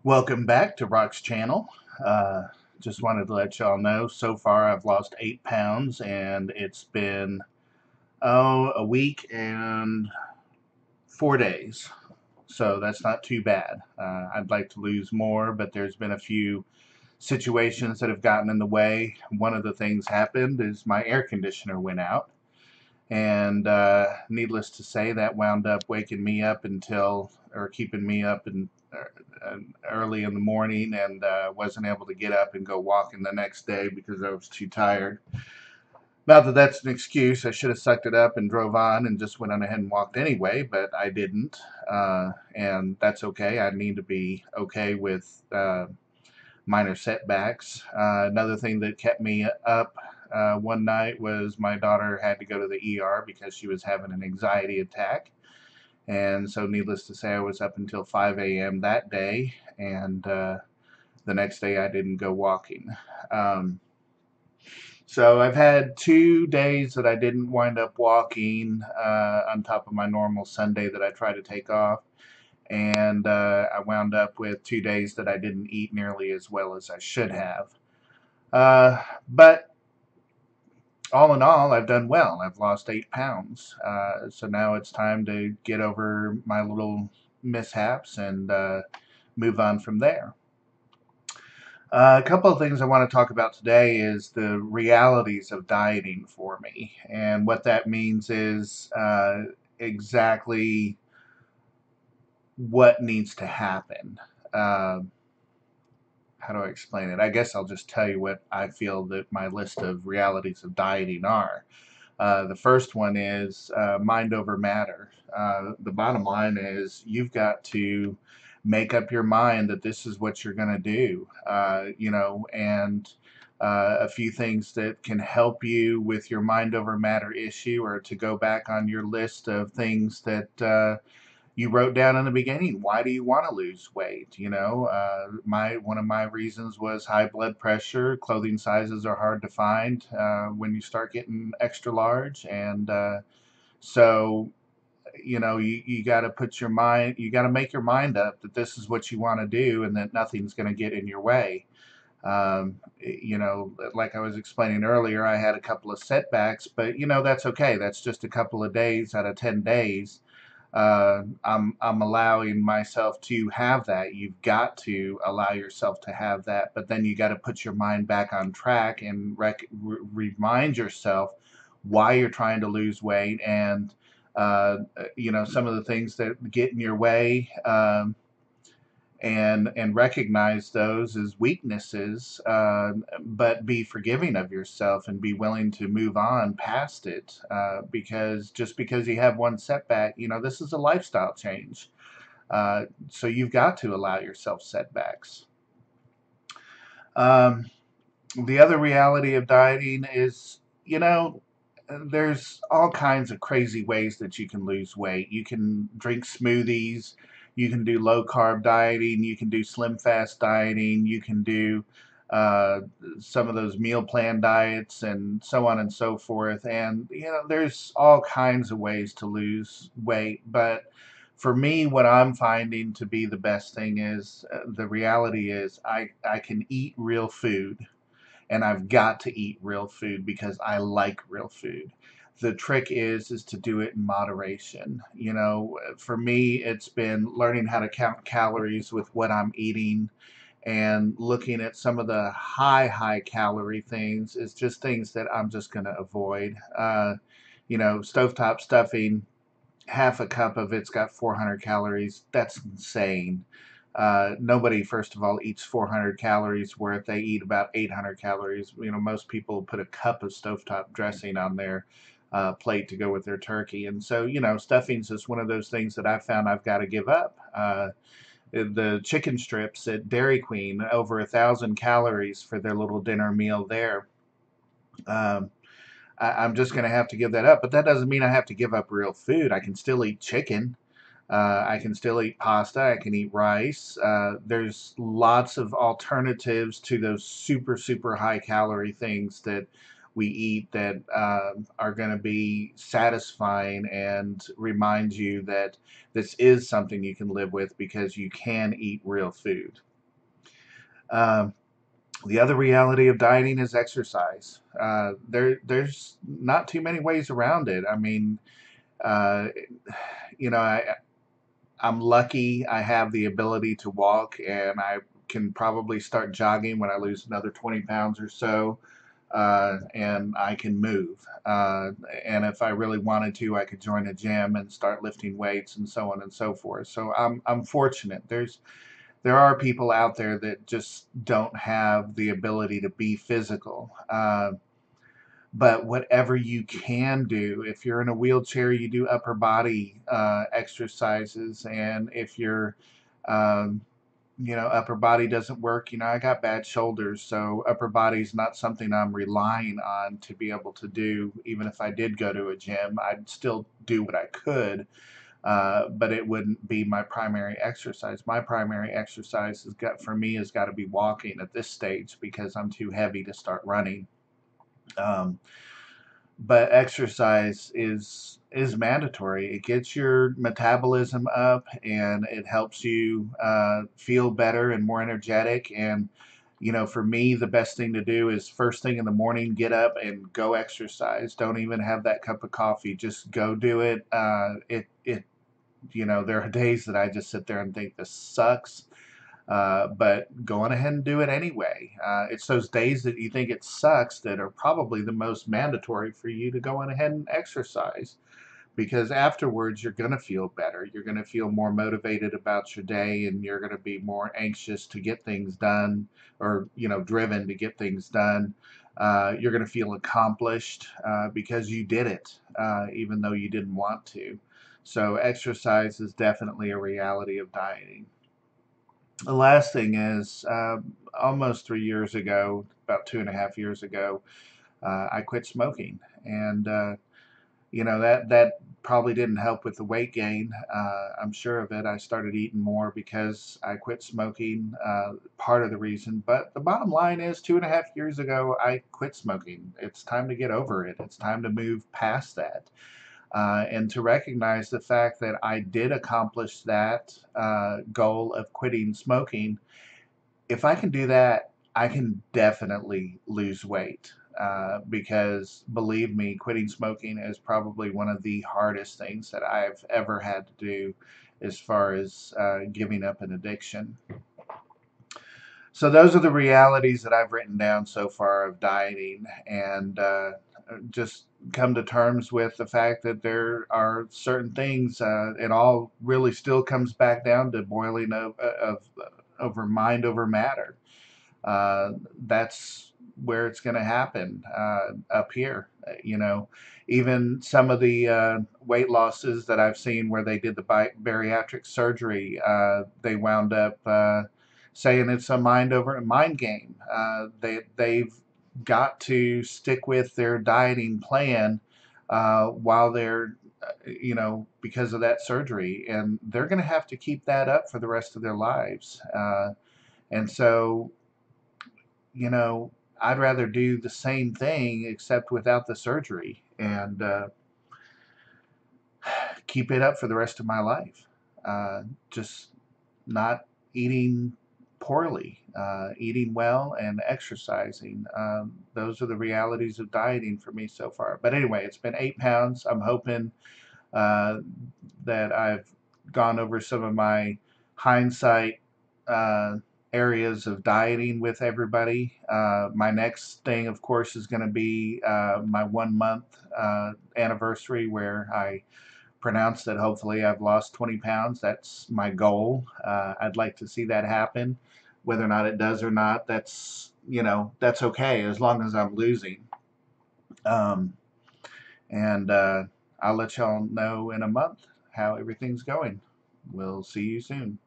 Welcome back to Rock's channel. Uh, just wanted to let y'all know so far I've lost 8 pounds and it's been a week and 4 days. So that's not too bad. I'd like to lose more, but there's been a few situations that have gotten in the way. One of the things happened is my air conditioner went out. And needless to say, that wound up waking me up or keeping me up early in the morning, and wasn't able to get up and go walking the next day because I was too tired. Not that that's an excuse. I should have sucked it up and drove on and just went on ahead and walked anyway, but I didn't. And that's okay. I need to be okay with minor setbacks. Another thing that kept me up one night was my daughter had to go to the ER because she was having an anxiety attack. And so, needless to say, I was up until 5 a.m. that day, and the next day I didn't go walking. Um, so, I've had 2 days that I didn't wind up walking on top of my normal Sunday that I try to take off. And I wound up with 2 days that I didn't eat nearly as well as I should have. But all in all, I've done well. I've lost 8 pounds. So now it's time to get over my little mishaps and move on from there. A couple of things I want to talk about today is the realities of dieting for me. And what that means is exactly what needs to happen. Uh, how do I explain it? I guess I'll just tell you what I feel that my list of realities of dieting are. The first one is mind over matter. The bottom line is you've got to make up your mind that this is what you're going to do, and a few things that can help you with your mind over matter issue, or to go back on your list of things that you wrote down in the beginning. Why do you want to lose weight? My one of my reasons was high blood pressure. Clothing sizes are hard to find when you start getting extra large, and so you got to you got to make your mind up that this is what you want to do, and that nothing's going to get in your way. Like I was explaining earlier, I had a couple of setbacks, but that's okay. That's just a couple of days out of 10 days. I'm allowing myself to have that. You've got to allow yourself to have that, but then you got to put your mind back on track and remind yourself why you're trying to lose weight, and some of the things that get in your way. And recognize those as weaknesses, but be forgiving of yourself and be willing to move on past it. Because just because you have one setback, this is a lifestyle change. So you've got to allow yourself setbacks. Um, the other reality of dieting is, there's all kinds of crazy ways that you can lose weight. You can drink smoothies, you can do low carb dieting, you can do slim fast dieting, you can do uh, some of those meal plan diets, and so on and so forth. And there's all kinds of ways to lose weight, but for me, what I'm finding to be the best thing is the reality is I can eat real food, and I've got to eat real food because I like real food. The trick is to do it in moderation. For me, it's been learning how to count calories with what I'm eating, and looking at some of the high calorie things is just things that I'm just going to avoid. Stovetop stuffing, half a cup of it's got 400 calories. That's insane. Nobody, first of all, eats 400 calories worth. They eat about 800 calories. Most people put a cup of stovetop dressing on their plate to go with their turkey. And so, stuffing's just one of those things that I've found I've got to give up. The chicken strips at Dairy Queen, over 1,000 calories for their little dinner meal there. Um, I'm just going to have to give that up. But that doesn't mean I have to give up real food. I can still eat chicken. I can still eat pasta. I can eat rice. There's lots of alternatives to those super high calorie things that we eat that are going to be satisfying and remind you that this is something you can live with because you can eat real food. Um, the other reality of dieting is exercise. There's not too many ways around it. I mean, uh, you know, I'm lucky I have the ability to walk, and I can probably start jogging when I lose another 20 pounds or so, and I can move. And if I really wanted to, I could join a gym and start lifting weights and so on and so forth. So I'm fortunate. There are people out there that just don't have the ability to be physical. But whatever you can do, if you're in a wheelchair, you do upper body exercises, and if you're um, upper body doesn't work. I got bad shoulders, so upper body's not something I'm relying on to be able to do. Even if I did go to a gym, I'd still do what I could, but it wouldn't be my primary exercise. My primary exercise for me has got to be walking at this stage because I'm too heavy to start running. Um, but exercise is mandatory. It gets your metabolism up, and it helps you feel better and more energetic. And for me, the best thing to do is first thing in the morning, get up and go exercise. Don't even have that cup of coffee. Just go do it. There are days that I just sit there and think this sucks, but go on ahead and do it anyway. It's those days that you think it sucks that are probably the most mandatory for you to go on ahead and exercise, because afterwards you're going to feel better. You're going to feel more motivated about your day, and you're going to be more anxious to get things done, or driven to get things done. You're going to feel accomplished because you did it, even though you didn't want to. So exercise is definitely a reality of dieting. The last thing is, almost 3 years ago, about 2.5 years ago, I quit smoking, and that probably didn't help with the weight gain. I'm sure of it. I started eating more because I quit smoking. Part of the reason, but the bottom line is, 2.5 years ago, I quit smoking. It's time to get over it. It's time to move past that. And to recognize the fact that I did accomplish that goal of quitting smoking. If I can do that, I can definitely lose weight. Because believe me, quitting smoking is probably one of the hardest things that I've ever had to do as far as giving up an addiction. So those are the realities that I've written down so far of dieting, and just come to terms with the fact that there are certain things. It all really still comes back down to boiling of over mind over matter. That's where it's going to happen up here. Even some of the weight losses that I've seen where they did the bariatric surgery, they wound up saying it's a mind game. They've got to stick with their dieting plan while they're because of that surgery, and they're going to have to keep that up for the rest of their lives. And so you know, I'd rather do the same thing except without the surgery, and keep it up for the rest of my life. Just not eating poorly, eating well, and exercising. Those are the realities of dieting for me so far. But anyway, it's been 8 pounds. I'm hoping uh, that I've gone over some of my hindsight uh, areas of dieting with everybody. My next thing, of course, is going to be my 1 month anniversary, where I pronounce that hopefully I've lost 20 pounds. That's my goal. I'd like to see that happen. Whether or not it does or not, that's okay as long as I'm losing. Um, and I'll let y'all know in a month how everything's going. We'll see you soon.